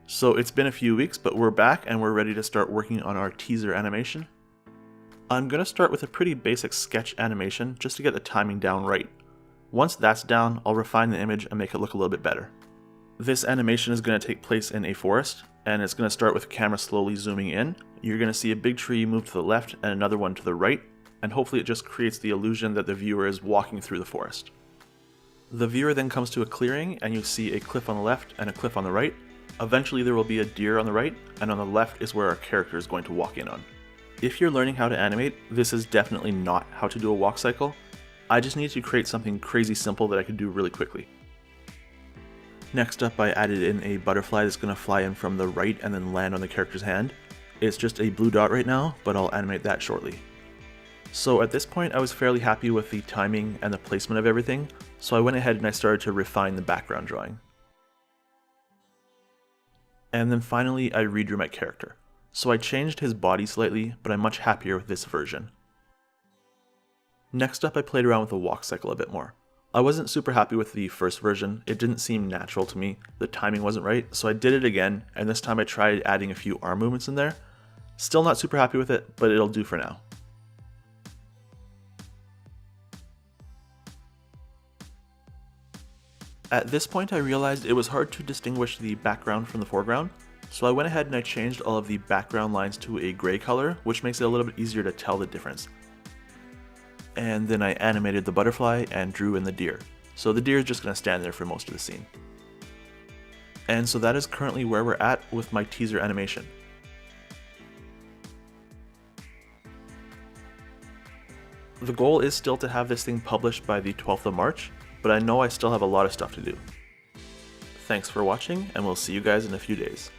So it's been a few weeks, but we're back and we're ready to start working on our teaser animation. I'm going to start with a pretty basic sketch animation just to get the timing down right. Once that's down, I'll refine the image and make it look a little bit better. This animation is going to take place in a forest, and it's going to start with the camera slowly zooming in. You're going to see a big tree move to the left and another one to the right, and hopefully it just creates the illusion that the viewer is walking through the forest. The viewer then comes to a clearing and you see a cliff on the left and a cliff on the right. Eventually there will be a deer on the right, and on the left is where our character is going to walk in on. If you're learning how to animate, this is definitely not how to do a walk cycle. I just need to create something crazy simple that I can do really quickly. Next up, I added in a butterfly that's going to fly in from the right and then land on the character's hand. It's just a blue dot right now, but I'll animate that shortly. So at this point I was fairly happy with the timing and the placement of everything, so I went ahead and I started to refine the background drawing. And then finally I redrew my character. So I changed his body slightly, but I'm much happier with this version. Next up I played around with the walk cycle a bit more. I wasn't super happy with the first version, it didn't seem natural to me, the timing wasn't right, so I did it again, and this time I tried adding a few arm movements in there. Still not super happy with it, but it'll do for now. At this point I realized it was hard to distinguish the background from the foreground, so I went ahead and I changed all of the background lines to a gray color, which makes it a little bit easier to tell the difference. And then I animated the butterfly and drew in the deer, so the deer is just going to stand there for most of the scene. And so that is currently where we're at with my teaser animation. The goal is still to have this thing published by the 12th of March, but I know I still have a lot of stuff to do. Thanks for watching, and we'll see you guys in a few days.